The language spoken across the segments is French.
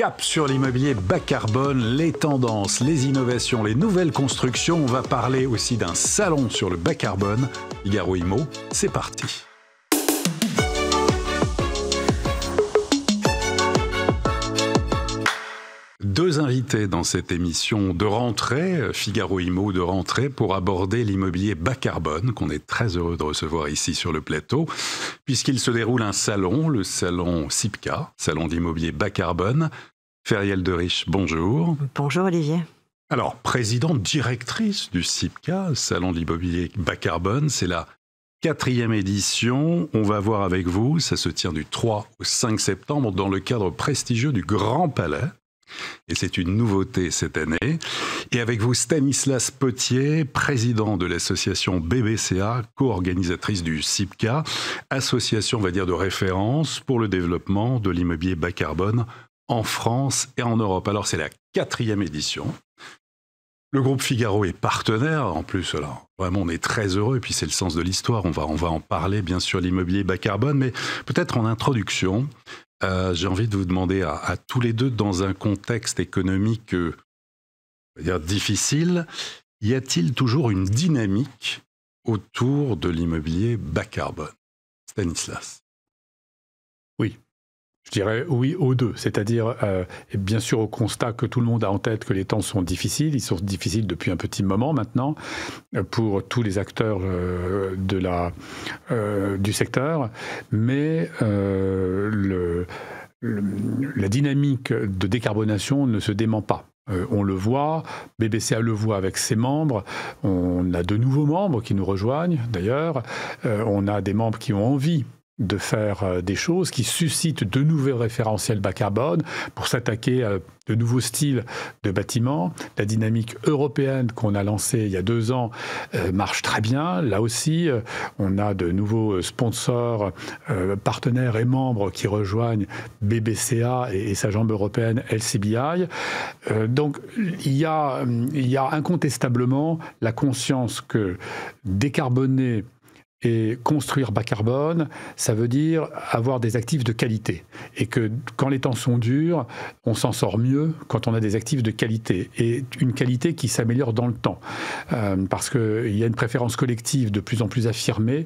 Cap sur l'immobilier bas carbone, les tendances, les innovations, les nouvelles constructions. On va parler aussi d'un salon sur le bas carbone. Figaro Immo, c'est parti. Deux invités dans cette émission de rentrée, Figaro Immo de rentrée, pour aborder l'immobilier bas carbone, qu'on est très heureux de recevoir ici sur le plateau, puisqu'il se déroule un salon, le salon SIPCA, salon d'immobilier bas carbone. Feriel de Riche, bonjour. Bonjour Olivier. Alors, présidente directrice du SIPCA, salon d'immobilier bas carbone, c'est la 4e édition. On va voir avec vous, ça se tient du 3 au 5 septembre dans le cadre prestigieux du Grand Palais. Et c'est une nouveauté cette année. Et avec vous, Stanislas Potier, président de l'association BBCA, co-organisatrice du SIPCA, association, on va dire, de référence pour le développement de l'immobilier bas carbone en France et en Europe. Alors, c'est la 4e édition. Le groupe Figaro est partenaire. En plus, alors, vraiment, on est très heureux. Et puis, c'est le sens de l'histoire. On va en parler, bien sûr, l'immobilier bas carbone. Mais peut-être en introduction, j'ai envie de vous demander à tous les deux, dans un contexte économique on va dire difficile, y a-t-il toujours une dynamique autour de l'immobilier bas carbone? Stanislas. Oui. Je dirais oui aux deux, c'est-à-dire bien sûr au constat que tout le monde a en tête que les temps sont difficiles, ils sont difficiles depuis un petit moment maintenant pour tous les acteurs du secteur, mais la dynamique de décarbonation ne se dément pas. On le voit, BBCA le voit avec ses membres, on a de nouveaux membres qui nous rejoignent d'ailleurs, on a des membres qui ont envie de faire des choses qui suscitent de nouveaux référentiels bas carbone pour s'attaquer à de nouveaux styles de bâtiments. La dynamique européenne qu'on a lancée il y a 2 ans marche très bien. Là aussi, on a de nouveaux sponsors, partenaires et membres qui rejoignent BBCA et sa jambe européenne LCBI. Donc, il y a incontestablement la conscience que décarboner et construire bas carbone, ça veut dire avoir des actifs de qualité. Et que quand les temps sont durs, on s'en sort mieux quand on a des actifs de qualité. Et une qualité qui s'améliore dans le temps. Parce qu'il y a une préférence collective de plus en plus affirmée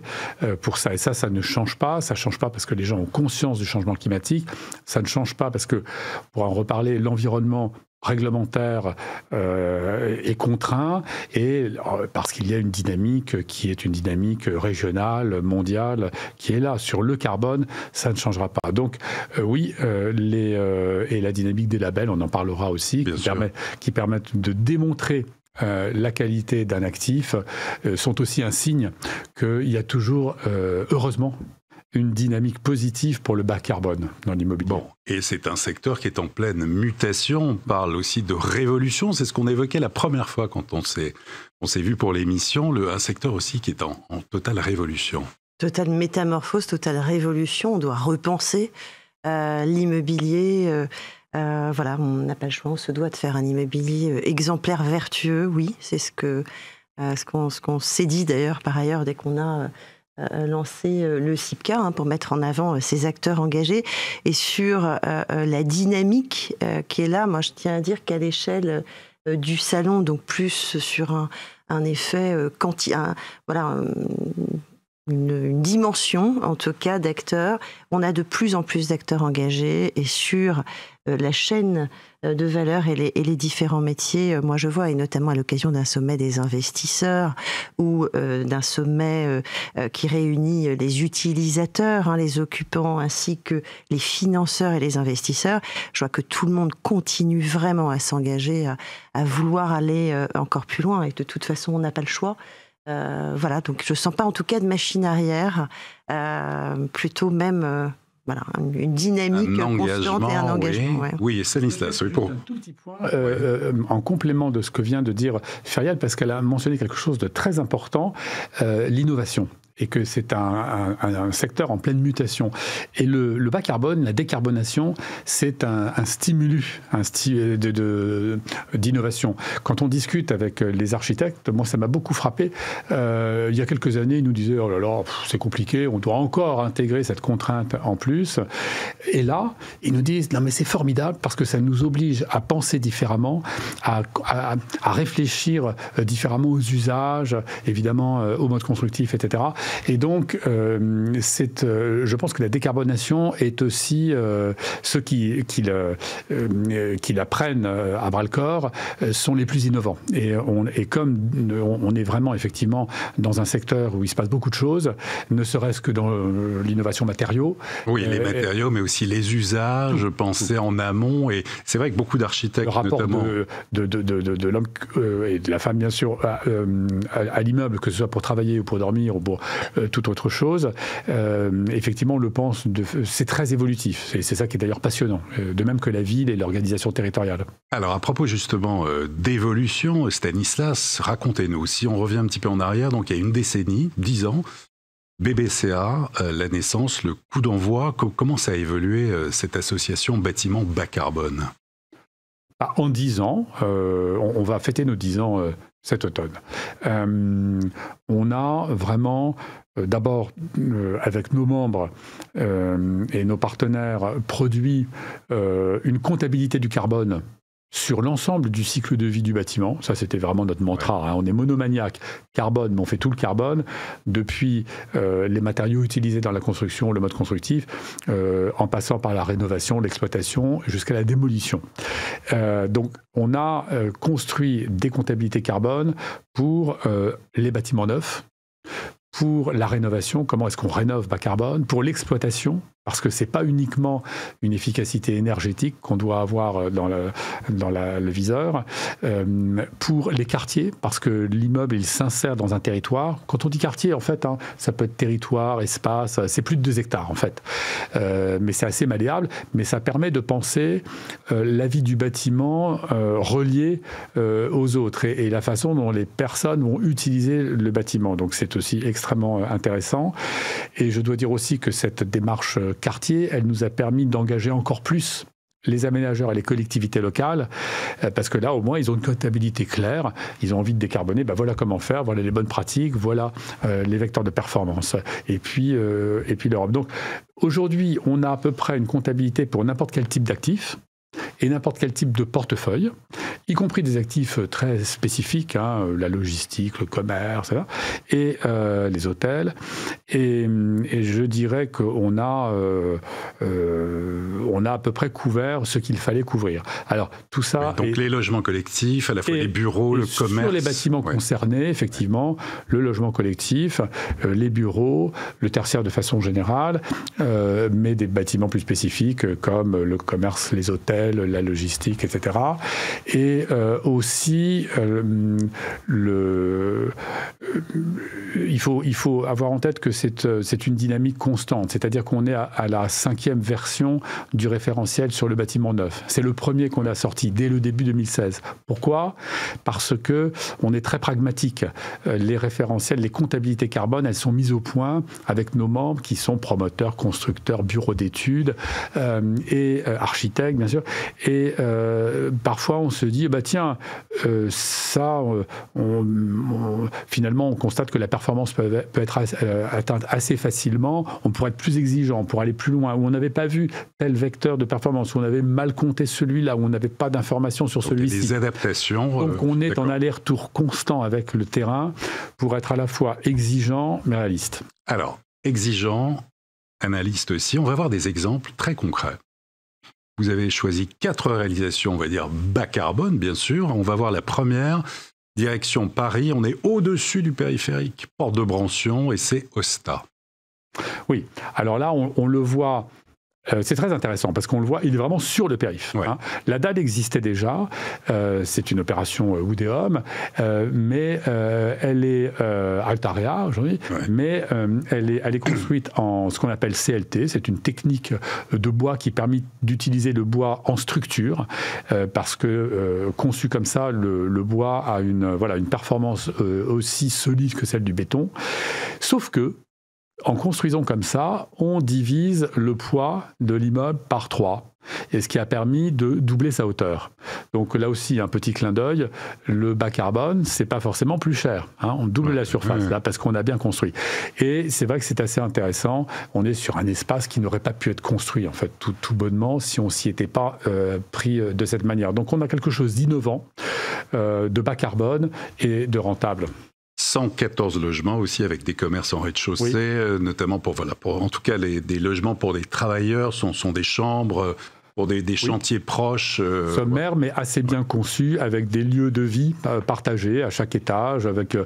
pour ça. Et ça ne change pas. Ça ne change pas parce que les gens ont conscience du changement climatique. Ça ne change pas parce que, pour en reparler, l'environnement réglementaire est contraint et parce qu'il y a une dynamique qui est une dynamique régionale, mondiale, qui est là. Sur le carbone, ça ne changera pas. Donc oui, et la dynamique des labels, on en parlera aussi, qui permettent de démontrer la qualité d'un actif, sont aussi un signe qu'il y a toujours, heureusement, une dynamique positive pour le bas carbone dans l'immobilier. Bon, et c'est un secteur qui est en pleine mutation. On parle aussi de révolution. C'est ce qu'on évoquait la première fois quand on s'est vu pour l'émission. Un secteur aussi qui est en totale révolution. Totale métamorphose, totale révolution. On doit repenser l'immobilier. Voilà, on n'a pas le choix. On se doit de faire un immobilier exemplaire, vertueux. Oui, c'est ce qu'on s'est dit d'ailleurs par ailleurs dès qu'on a lancé le SIPCA pour mettre en avant ces acteurs engagés. Et sur la dynamique qui est là, moi je tiens à dire qu'à l'échelle du salon, donc plus sur un effet une dimension, en tout cas, d'acteurs. On a de plus en plus d'acteurs engagés et sur la chaîne de valeur et les différents métiers, moi je vois, et notamment à l'occasion d'un sommet des investisseurs ou d'un sommet qui réunit les utilisateurs, les occupants, ainsi que les financeurs et les investisseurs, je vois que tout le monde continue vraiment à s'engager, à vouloir aller encore plus loin, et de toute façon on n'a pas le choix. Voilà, donc je ne sens pas en tout cas de machine arrière, plutôt même une dynamique constante et un engagement. Oui, et Stanislas, oui, pour... Un tout petit point en complément de ce que vient de dire Feriel, parce qu'elle a mentionné quelque chose de très important, l'innovation. et que c'est un secteur en pleine mutation. Et le bas carbone, la décarbonation, c'est un stimulus d'innovation. Quand on discute avec les architectes, moi ça m'a beaucoup frappé. Il y a quelques années, ils nous disaient « Oh là là, c'est compliqué, on doit encore intégrer cette contrainte en plus ». Et là, ils nous disent « Non mais c'est formidable parce que ça nous oblige à penser différemment, à réfléchir différemment aux usages, évidemment aux modes constructifs, etc. » Et donc, je pense que la décarbonation est aussi ceux qui la prennent à bras-le-corps sont les plus innovants. Et comme on est vraiment effectivement dans un secteur où il se passe beaucoup de choses, ne serait-ce que dans l'innovation matériaux. Oui, les matériaux, mais aussi les usages, penser en amont. Et c'est vrai que beaucoup d'architectes, le rapport notamment de l'homme et de la femme, bien sûr, à l'immeuble, que ce soit pour travailler ou pour dormir ou pour toute autre chose, effectivement, on le pense, c'est très évolutif. C'est ça qui est d'ailleurs passionnant, de même que la ville et l'organisation territoriale. Alors, à propos justement d'évolution, Stanislas, racontez-nous, si on revient un petit peu en arrière, donc il y a une décennie, 10 ans, BBCA, la naissance, le coup d'envoi, comment ça a évolué cette association bâtiment bas carbone? En 10 ans, on va fêter nos 10 ans cet automne. On a vraiment, d'abord, avec nos membres et nos partenaires, produit une comptabilité du carbone sur l'ensemble du cycle de vie du bâtiment. Ça, c'était vraiment notre mantra. Ouais. Hein. On est monomaniaque carbone, mais on fait tout le carbone, depuis les matériaux utilisés dans la construction, le mode constructif, en passant par la rénovation, l'exploitation, jusqu'à la démolition. Donc, on a construit des comptabilités carbone pour les bâtiments neufs, pour la rénovation, comment est-ce qu'on rénove bas carbone, pour l'exploitation, parce que ce n'est pas uniquement une efficacité énergétique qu'on doit avoir dans le viseur, pour les quartiers, parce que l'immeuble, il s'insère dans un territoire. Quand on dit quartier, en fait, hein, ça peut être territoire, espace, c'est plus de 2 hectares, en fait. Mais c'est assez malléable, mais ça permet de penser la vie du bâtiment reliée aux autres et la façon dont les personnes vont utiliser le bâtiment. Donc c'est aussi extrêmement intéressant. Et je dois dire aussi que cette démarche quartier, elle nous a permis d'engager encore plus les aménageurs et les collectivités locales, parce que là, au moins, ils ont une comptabilité claire, ils ont envie de décarboner, ben voilà comment faire, voilà les bonnes pratiques, voilà les vecteurs de performance, et puis l'Europe. Donc, aujourd'hui, on a à peu près une comptabilité pour n'importe quel type d'actif, et n'importe quel type de portefeuille, y compris des actifs très spécifiques, hein, la logistique, le commerce, et les hôtels. Et je dirais qu'on a à peu près couvert ce qu'il fallait couvrir. Alors, tout ça... Oui, donc les logements collectifs, à la fois les bureaux, le commerce... Sur les bâtiments concernés, effectivement, le logement collectif, les bureaux, le tertiaire de façon générale, mais des bâtiments plus spécifiques comme le commerce, les hôtels, la logistique, etc. Et aussi, il faut avoir en tête que c'est une dynamique constante, c'est-à-dire qu'on est à la 5e version du référentiel sur le bâtiment neuf. C'est le premier qu'on a sorti dès le début 2016. Pourquoi ? Parce que on est très pragmatique. Les référentiels, les comptabilités carbone, elles sont mises au point avec nos membres qui sont promoteurs, constructeurs, bureaux d'études et architectes, bien sûr. Et parfois, on se dit, bah tiens, finalement, on constate que la performance peut être atteinte assez facilement. On pourrait être plus exigeant, on pourrait aller plus loin. Où on n'avait pas vu tel vecteur de performance, où on avait mal compté celui-là, où on n'avait pas d'informations sur celui-ci. Des adaptations. Donc, on est en aller-retour constant avec le terrain pour être à la fois exigeant, mais réaliste. Alors, exigeant, analyste aussi. On va voir des exemples très concrets. Vous avez choisi 4 réalisations, on va dire, bas carbone, bien sûr. On va voir la première, direction Paris. On est au-dessus du périphérique, porte de Brancion, et c'est Osta. Oui, alors là, on le voit... c'est très intéressant parce qu'on le voit, il est vraiment sur le périph'. Ouais. Hein. La dalle existait déjà, c'est une opération Oudéum, mais elle est Altarea aujourd'hui, mais elle est construite en ce qu'on appelle CLT, c'est une technique de bois qui permet d'utiliser le bois en structure, parce que conçu comme ça, le bois a une performance aussi solide que celle du béton, sauf que En construisant comme ça, on divise le poids de l'immeuble par 3. Et ce qui a permis de doubler sa hauteur. Donc là aussi, un petit clin d'œil, le bas carbone, c'est pas forcément plus cher. On double la surface, là, parce qu'on a bien construit. Et c'est vrai que c'est assez intéressant. On est sur un espace qui n'aurait pas pu être construit, en fait, tout bonnement, si on s'y était pas pris de cette manière. Donc on a quelque chose d'innovant, de bas carbone et de rentable. 114 logements aussi avec des commerces en rez-de-chaussée, notamment pour en tout cas des logements pour des travailleurs, sont des chambres pour des chantiers proches. Sommaires, mais assez bien conçus, avec des lieux de vie partagés à chaque étage, avec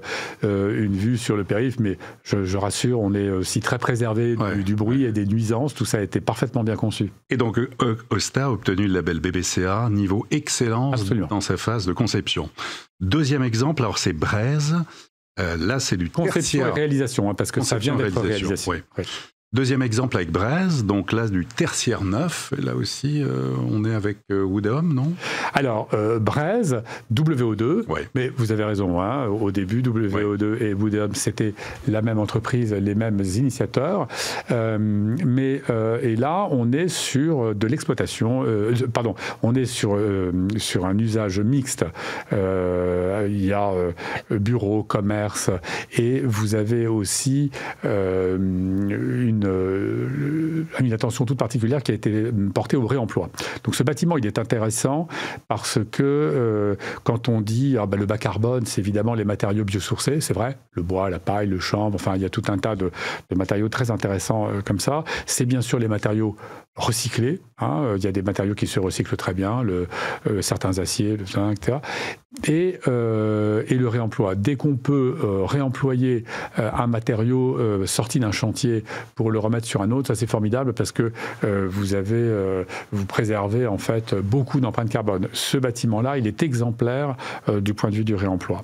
une vue sur le périph'. Mais je rassure, on est aussi très préservé du bruit et des nuisances. Tout ça a été parfaitement bien conçu. Et donc, Osta a obtenu le label BBCA, niveau excellence dans sa phase de conception. Deuxième exemple, alors c'est Braise. Là, c'est du conception et réalisation, parce que ça vient d'être réalisation. Oui. Deuxième exemple avec Braise, donc là du tertiaire neuf, et là aussi on est avec Woodhome, non? Alors Braise, WO2, mais vous avez raison, au début WO2 et Woodhome c'était la même entreprise, les mêmes initiateurs, et là on est sur de l'exploitation, on est sur un usage mixte, il y a bureau, commerce, et vous avez aussi une attention toute particulière qui a été portée au réemploi. Donc ce bâtiment, il est intéressant parce que quand on dit le bas carbone, c'est évidemment les matériaux biosourcés, c'est vrai, le bois, la paille, le chanvre, enfin il y a tout un tas de matériaux très intéressants comme ça. C'est bien sûr les matériaux recyclés, il y a des matériaux qui se recyclent très bien, certains aciers, le zinc, etc. Et le réemploi. Dès qu'on peut réemployer un matériau sorti d'un chantier pour le remettre sur un autre, ça c'est formidable parce que vous préservez en fait beaucoup d'empreintes carbone. Ce bâtiment-là, il est exemplaire du point de vue du réemploi.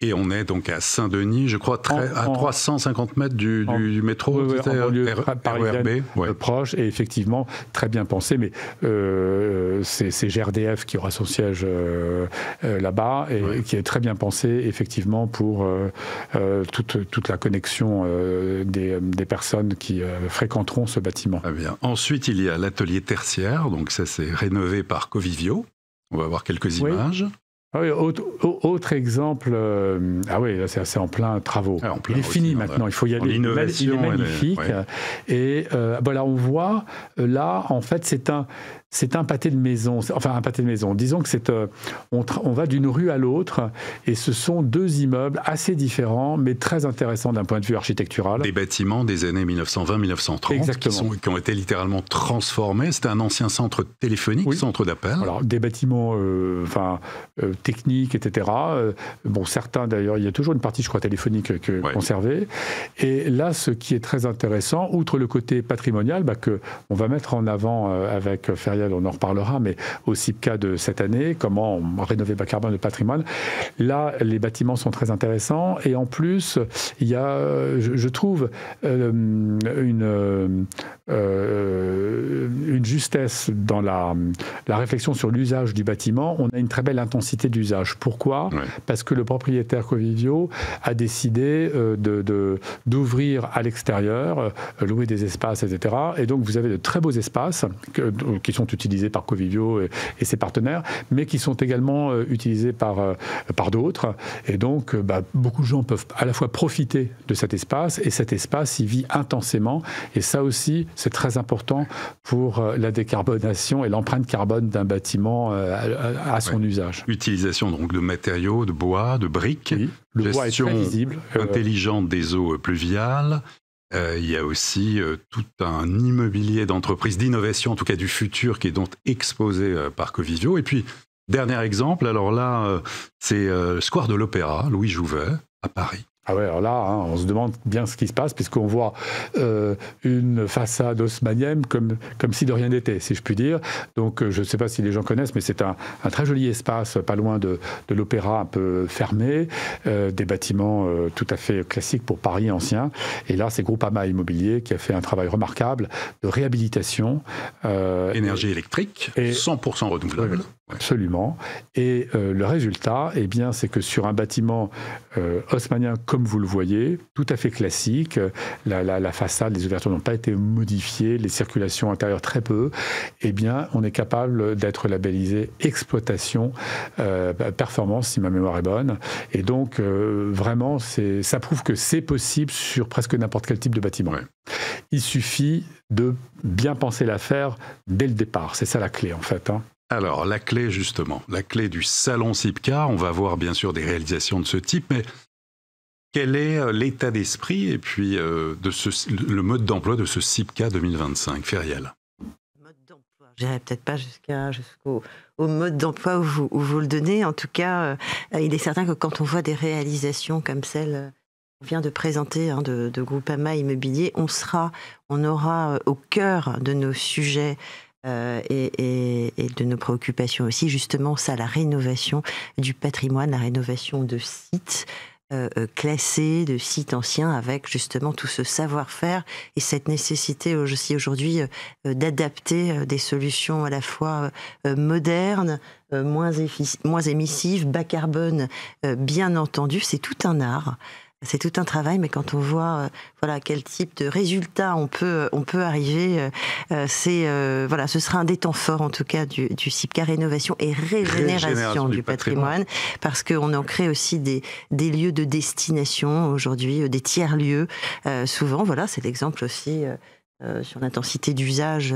Et on est donc à Saint-Denis, je crois, à 350 mètres du métro, en banlieue parisienne, RERB, proche, et effectivement très bien pensé. Mais c'est GRDF qui aura son siège là-bas et qui est très bien pensé, effectivement, pour toute la connexion des personnes qui fréquenteront ce bâtiment. Très bien. Ensuite, il y a l'atelier tertiaire, donc ça c'est rénové par Covivio. On va voir quelques images. Ah oui, autre exemple, là c'est assez en plein travaux. Il est fini maintenant, il faut y aller. L'innovation, il est magnifique. Et voilà, on voit, là, en fait, c'est un pâté de maison. Enfin, un pâté de maison. Disons que on va d'une rue à l'autre, et ce sont deux immeubles assez différents, mais très intéressants d'un point de vue architectural. Des bâtiments des années 1920-1930 qui ont été littéralement transformés. C'était un ancien centre téléphonique, centre d'appel. Alors, des bâtiments techniques, etc. Certains d'ailleurs, il y a toujours une partie, je crois, téléphonique conservée. Et là, ce qui est très intéressant, outre le côté patrimonial, qu'on va mettre en avant avec Ferial, on en reparlera, mais au CIPCA de cette année, comment rénover bas carbone le patrimoine. Là, les bâtiments sont très intéressants. Et en plus, il y a, je trouve, une justesse dans la réflexion sur l'usage du bâtiment. On a une très belle intensité d'usage. Pourquoi ? Parce que le propriétaire Covivio a décidé d'ouvrir à l'extérieur, louer des espaces, etc. Et donc vous avez de très beaux espaces qui sont utilisés par Covivio et ses partenaires, mais qui sont également utilisés par d'autres. Et donc beaucoup de gens peuvent à la fois profiter de cet espace, et cet espace y vit intensément. Et ça aussi, c'est très important pour la décarbonation et l'empreinte carbone d'un bâtiment à son usage. Utilisation donc de matériaux, de bois, de briques, le bois est très visible, intelligente des eaux pluviales. Il y a aussi tout un immobilier d'entreprise, d'innovation, en tout cas du futur, qui est donc exposé par Covivio. Et puis, dernier exemple, alors là, c'est Square de l'Opéra, Louis Jouvet, à Paris. Ah ouais, alors là, on se demande bien ce qui se passe, puisqu'on voit une façade haussmannienne comme si de rien n'était, si je puis dire. Donc, je ne sais pas si les gens connaissent, mais c'est un très joli espace, pas loin de l'Opéra, un peu fermé, des bâtiments tout à fait classiques pour Paris ancien. Et là, c'est Groupama Immobilier qui a fait un travail remarquable de réhabilitation. Énergie électrique, 100% renouvelable. Absolument. Et le résultat, eh bien, c'est que sur un bâtiment haussmannien, comme vous le voyez, tout à fait classique, la façade, les ouvertures n'ont pas été modifiées, les circulations intérieures très peu, eh bien, on est capable d'être labellisé exploitation, performance, si ma mémoire est bonne. Et donc, vraiment, ça prouve que c'est possible sur presque n'importe quel type de bâtiment. Ouais. Il suffit de bien penser l'affaire dès le départ. C'est ça la clé, en fait. Alors, la clé, justement, la clé du salon CIPCA, on va voir bien sûr des réalisations de ce type, mais quel est l'état d'esprit et puis le mode d'emploi de ce CIPCA 2025, Ferial? Mode d'emploi, je n'irai peut-être pas jusqu'au mode d'emploi où vous le donnez. En tout cas, il est certain que quand on voit des réalisations comme celle qu'on vient de présenter de Groupama Immobilier, on aura au cœur de nos sujets et de nos préoccupations aussi, justement, ça, la rénovation du patrimoine, la rénovation de sites classés, de sites anciens, avec justement tout ce savoir-faire et cette nécessité aussi aujourd'hui d'adapter des solutions à la fois modernes, moins émissives, bas carbone, bien entendu. C'est tout un art. C'est tout un travail, mais quand on voit voilà quel type de résultat on peut arriver, ce sera un des temps forts en tout cas du CIPCA, rénovation et régénération du patrimoine, parce qu'on en crée aussi des lieux de destination aujourd'hui, des tiers-lieux. Souvent, voilà, c'est l'exemple aussi sur l'intensité d'usage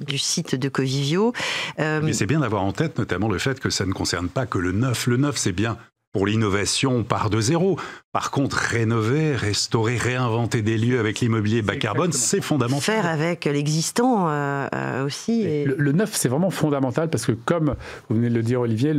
du site de Covivio. Mais c'est bien d'avoir en tête notamment le fait que ça ne concerne pas que le neuf. Le neuf, c'est bien. Pour l'innovation, on part de zéro. Par contre, rénover, restaurer, réinventer des lieux avec l'immobilier bas carbone, c'est fondamental. Faire avec l'existant aussi. Le neuf, c'est vraiment fondamental parce que, comme vous venez de le dire, Olivier,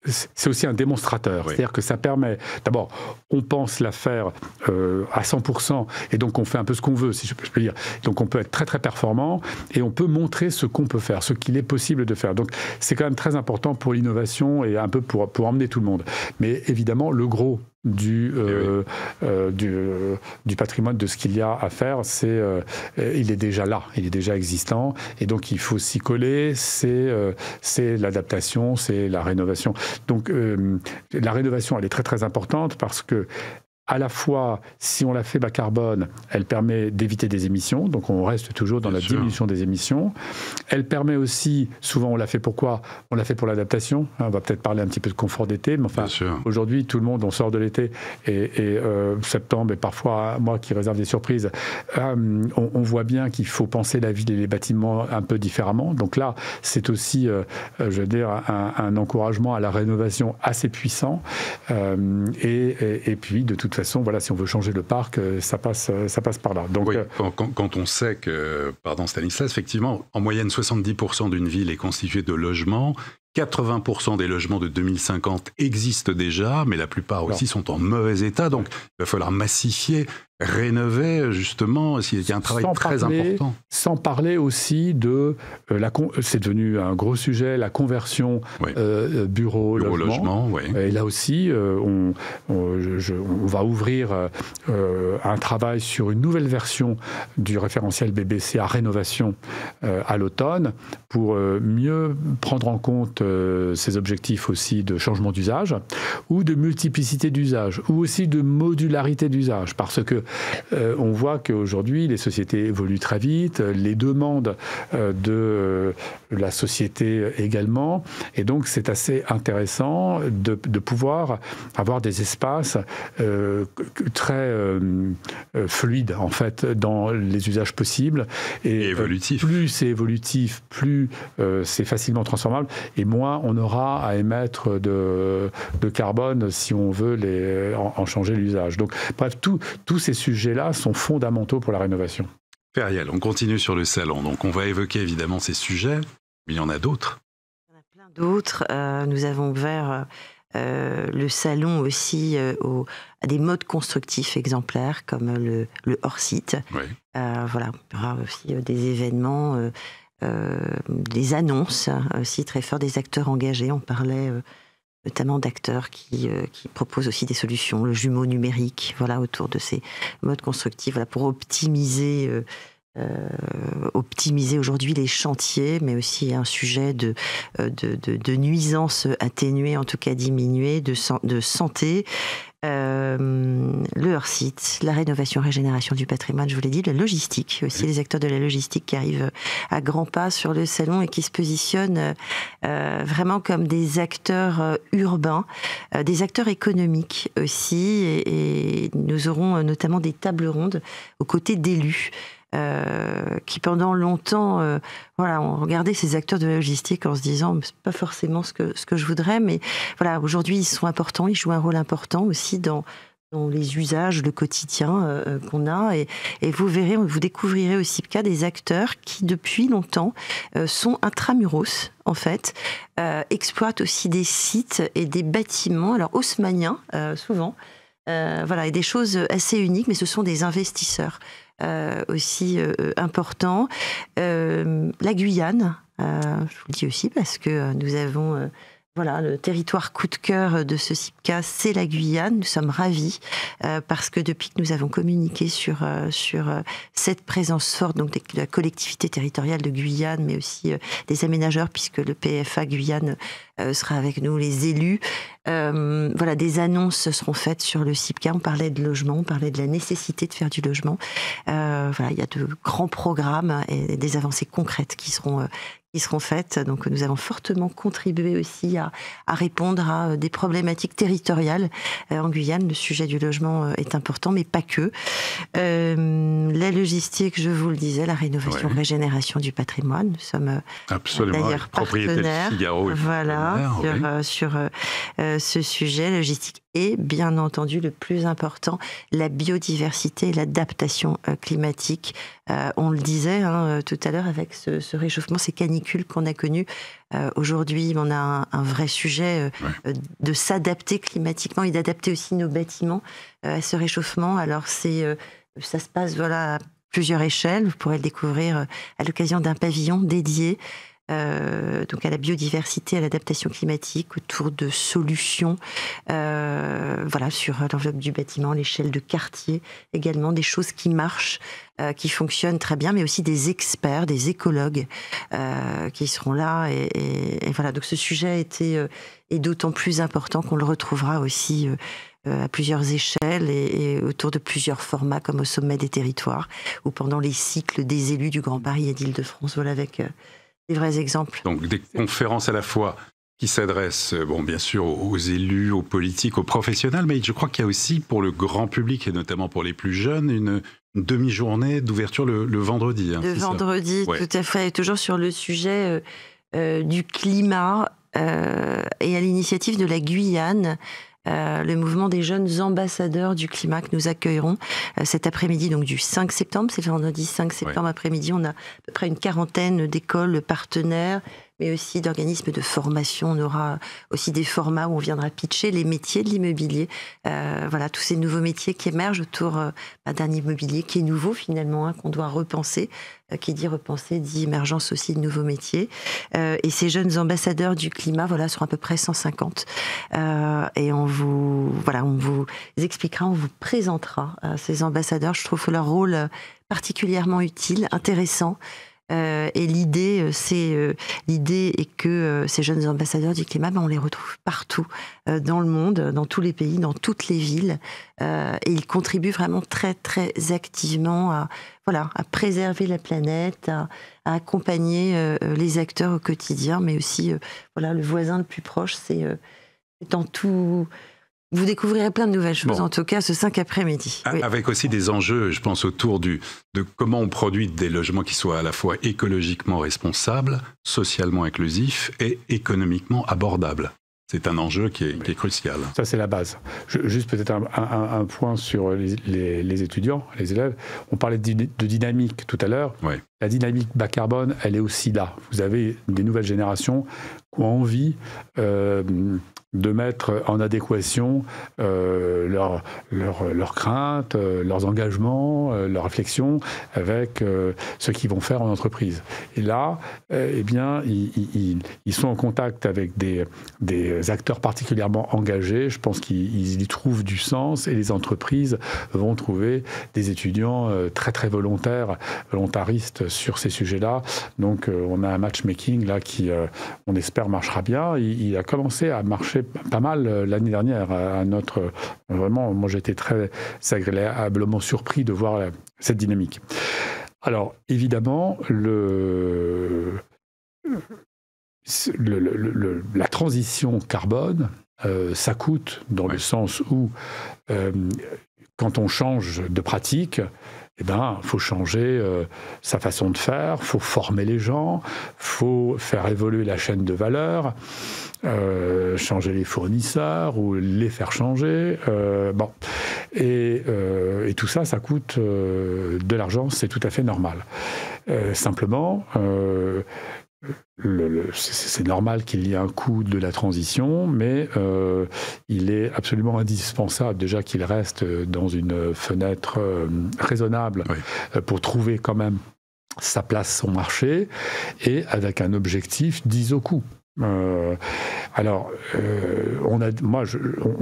c'est aussi un démonstrateur. Oui. C'est-à-dire que ça permet... D'abord, on pense la faire à 100%, et donc on fait un peu ce qu'on veut, si je peux dire. Donc on peut être très très performant, et on peut montrer ce qu'on peut faire, ce qu'il est possible de faire. Donc c'est quand même très important pour l'innovation et un peu pour emmener tout le monde. Mais évidemment, le gros du patrimoine, de ce qu'il y a à faire, il est déjà là, il est déjà existant, et donc il faut s'y coller, c'est l'adaptation, c'est la rénovation. Donc la rénovation, elle est très très importante parce que à la fois, si on la fait bas carbone, elle permet d'éviter des émissions, donc on reste toujours dans la diminution des émissions. Elle permet aussi, souvent on l'a fait pourquoi ? On l'a fait pour l'adaptation. On va peut-être parler un petit peu de confort d'été, mais enfin, aujourd'hui, tout le monde, on sort de l'été, et septembre, et parfois, moi qui réserve des surprises, on voit bien qu'il faut penser la ville et les bâtiments un peu différemment. Donc là, c'est aussi, je veux dire, un encouragement à la rénovation assez puissant. Et puis, de toute façon, voilà, si on veut changer le parc, ça passe par là. Donc, oui, quand on sait que, pardon Stanislas, effectivement, en moyenne 70% d'une ville est constituée de logements, 80% des logements de 2050 existent déjà, mais la plupart aussi sont en mauvais état, donc il va falloir massifier, rénover, justement, il y a un travail très important. Sans parler aussi de, c'est devenu un gros sujet, la conversion bureau-logement. Oui. Et là aussi, on va ouvrir un travail sur une nouvelle version du référentiel BBC à rénovation à l'automne, pour mieux prendre en compte ces objectifs aussi de changement d'usage, ou de multiplicité d'usage, ou aussi de modularité d'usage, parce que on voit qu'aujourd'hui, les sociétés évoluent très vite, les demandes de la société également, et donc c'est assez intéressant de pouvoir avoir des espaces très fluides, en fait, dans les usages possibles. Et évolutifs. Plus c'est évolutif, plus c'est facilement transformable, et moins on aura à émettre de carbone si on veut en changer l'usage. Donc, bref, tous ces sujets-là sont fondamentaux pour la rénovation. Ferial, on continue sur le salon. Donc, on va évoquer évidemment ces sujets, mais il y en a d'autres. Il y en a plein d'autres. Nous avons ouvert le salon aussi à des modes constructifs exemplaires, comme le hors-site. Oui. Voilà, il y aura aussi des événements, des annonces aussi très fortes, des acteurs engagés. On parlait notamment d'acteurs qui proposent aussi des solutions, le jumeau numérique, voilà, autour de ces modes constructifs, voilà, pour optimiser optimiser aujourd'hui les chantiers, mais aussi un sujet de nuisances atténuées, en tout cas diminuées, de santé. Le hors-site, la rénovation, régénération du patrimoine, je vous l'ai dit, la logistique aussi, les acteurs de la logistique qui arrivent à grands pas sur le salon et qui se positionnent vraiment comme des acteurs urbains, des acteurs économiques aussi, et nous aurons notamment des tables rondes aux côtés d'élus. Qui pendant longtemps, ont regardé ces acteurs de la logistique en se disant c'est pas forcément ce que je voudrais, mais voilà, aujourd'hui ils sont importants, ils jouent un rôle important aussi dans les usages, le quotidien qu'on a, et vous verrez, vous découvrirez au CIPCA des acteurs qui depuis longtemps sont intramuros en fait, exploitent aussi des sites et des bâtiments, alors haussmanniens souvent, et des choses assez uniques, mais ce sont des investisseurs. Aussi important. La Guyane, je vous le dis aussi parce que nous avons le territoire coup de cœur de ce CIPCA, c'est la Guyane. Nous sommes ravis parce que depuis que nous avons communiqué sur cette présence forte donc de la collectivité territoriale de Guyane, mais aussi des aménageurs, puisque le PFA Guyane sera avec nous, les élus. Des annonces seront faites sur le CIPCA. On parlait de logement, on parlait de la nécessité de faire du logement. Il y a de grands programmes et des avancées concrètes qui seront faites. Donc nous avons fortement contribué aussi à répondre à des problématiques territoriales. En Guyane, le sujet du logement est important, mais pas que. La logistique, je vous le disais, la rénovation, régénération du patrimoine. Nous sommes d'ailleurs partenaires. Figaro sur ce sujet, la logistique, et bien entendu le plus important, la biodiversité et l'adaptation climatique. On le disait tout à l'heure avec ce réchauffement, ces canicules qu'on a connues. Aujourd'hui, on a un vrai sujet de s'adapter climatiquement et d'adapter aussi nos bâtiments à ce réchauffement. Alors ça se passe à plusieurs échelles. Vous pourrez le découvrir à l'occasion d'un pavillon dédié donc à la biodiversité, à l'adaptation climatique, autour de solutions sur l'enveloppe du bâtiment, l'échelle de quartier, également des choses qui marchent, qui fonctionnent très bien, mais aussi des experts, des écologues qui seront là. Et voilà, donc ce sujet est d'autant plus important qu'on le retrouvera aussi à plusieurs échelles et autour de plusieurs formats, comme au sommet des territoires ou pendant les cycles des élus du Grand Paris et d'Île-de-France. Voilà, avec des vrais exemples. Donc des conférences à la fois qui s'adressent, bien sûr, aux élus, aux politiques, aux professionnels, mais je crois qu'il y a aussi pour le grand public, et notamment pour les plus jeunes, une demi-journée d'ouverture le vendredi. Le vendredi, tout à fait. Et toujours sur le sujet du climat et à l'initiative de la Guyane, le mouvement des jeunes ambassadeurs du climat que nous accueillerons cet après-midi, donc du 5 septembre, c'est le vendredi 5 septembre après-midi. On a à peu près une quarantaine d'écoles partenaires, mais aussi d'organismes de formation. On aura aussi des formats où on viendra pitcher les métiers de l'immobilier. Tous ces nouveaux métiers qui émergent autour d'un immobilier qui est nouveau finalement, qu'on doit repenser. Qui dit repenser, dit émergence aussi de nouveaux métiers. Et ces jeunes ambassadeurs du climat, seront à peu près 150. Et on vous expliquera, on vous présentera ces ambassadeurs. Je trouve leur rôle particulièrement utile, intéressant. Et l'idée est que ces jeunes ambassadeurs du climat, on les retrouve partout dans le monde, dans tous les pays, dans toutes les villes, et ils contribuent vraiment très très activement à préserver la planète, à accompagner les acteurs au quotidien, mais aussi le voisin le plus proche. C'est dans tout. Vous découvrirez plein de nouvelles choses, en tout cas, ce 5 après-midi. Oui. Avec aussi des enjeux, je pense, autour de comment on produit des logements qui soient à la fois écologiquement responsables, socialement inclusifs et économiquement abordables. C'est un enjeu qui est crucial. Ça, c'est la base. Juste peut-être un point sur les étudiants, les élèves. On parlait de dynamique tout à l'heure. Oui. La dynamique bas carbone, elle est aussi là. Vous avez des nouvelles générations ont envie de mettre en adéquation leurs craintes, leurs engagements, leurs réflexions avec ce qu'ils vont faire en entreprise. Et là, eh bien, ils sont en contact avec des acteurs particulièrement engagés. Je pense qu'ils y trouvent du sens et les entreprises vont trouver des étudiants très très volontaristes sur ces sujets-là. Donc on a un matchmaking là qui, on espère, marchera bien. Il a commencé à marcher pas mal l'année dernière. Vraiment, moi j'étais très agréablement surpris de voir cette dynamique. Alors évidemment, la transition carbone, ça coûte dans le sens où quand on change de pratique, eh ben, faut changer sa façon de faire, faut former les gens, faut faire évoluer la chaîne de valeur, changer les fournisseurs ou les faire changer. Et tout ça, ça coûte de l'argent, c'est tout à fait normal. Simplement, c'est normal qu'il y ait un coût de la transition, mais il est absolument indispensable déjà qu'il reste dans une fenêtre raisonnable pour trouver quand même sa place, son marché, et avec un objectif d'ISO-coût. On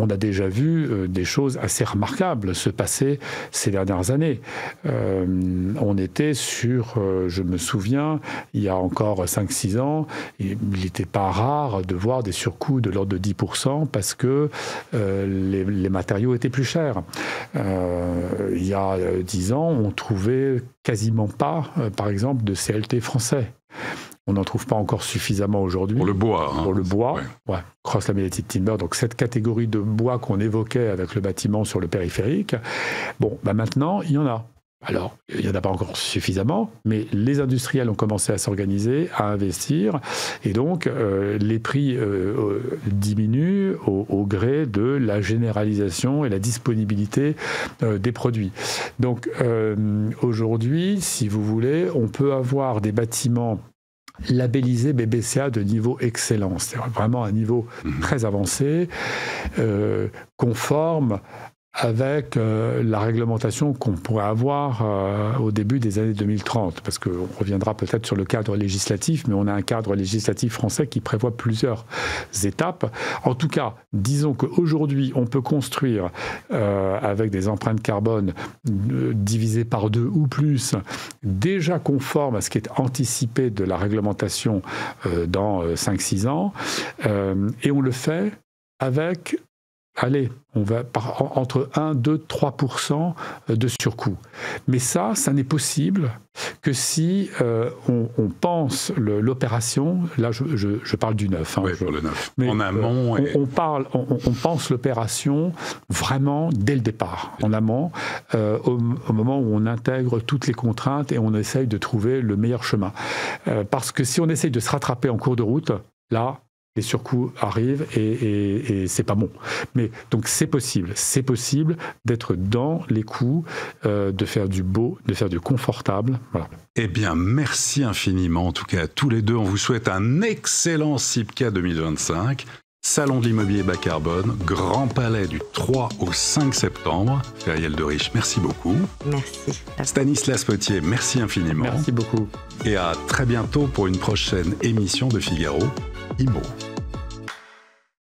a déjà vu des choses assez remarquables se passer ces dernières années. On était sur, je me souviens, il y a encore 5-6 ans, il n'était pas rare de voir des surcoûts de l'ordre de 10% parce que les matériaux étaient plus chers. Il y a 10 ans, on trouvait quasiment pas, par exemple, de CLT français. On n'en trouve pas encore suffisamment aujourd'hui. Pour le bois. Pour le bois, cross-laminated timber, donc cette catégorie de bois qu'on évoquait avec le bâtiment sur le périphérique. Bon, maintenant, il y en a. Alors, il n'y en a pas encore suffisamment, mais les industriels ont commencé à s'organiser, à investir, et donc les prix diminuent au gré de la généralisation et la disponibilité des produits. Donc, aujourd'hui, si vous voulez, on peut avoir des bâtiments labellisé BBCA de niveau excellent, c'est-à-dire vraiment un niveau très avancé, conforme avec la réglementation qu'on pourrait avoir au début des années 2030, parce qu'on reviendra peut-être sur le cadre législatif, mais on a un cadre législatif français qui prévoit plusieurs étapes. En tout cas, disons qu'aujourd'hui, on peut construire avec des empreintes carbone divisées par 2 ou plus, déjà conforme à ce qui est anticipé de la réglementation dans 5-6 ans, et on le fait avec... on va entre 1, 2, 3% de surcoût. Mais ça n'est possible que si on pense l'opération, là je parle du neuf. Oui, pour le neuf. En amont. On pense l'opération vraiment dès le départ, en amont, au moment où on intègre toutes les contraintes et on essaye de trouver le meilleur chemin. Parce que si on essaye de se rattraper en cours de route, là, les surcoûts arrivent et c'est pas bon. Mais donc c'est possible d'être dans les coûts, de faire du beau, de faire du confortable. Voilà. Eh bien, merci infiniment. En tout cas, à tous les deux, on vous souhaite un excellent CIPCA 2025. Salon de l'immobilier bas carbone, Grand Palais du 3 au 5 septembre. Feriel de Riche, merci beaucoup. Merci. Stanislas Potier, merci infiniment. Merci beaucoup. Et à très bientôt pour une prochaine émission de Figaro Immo.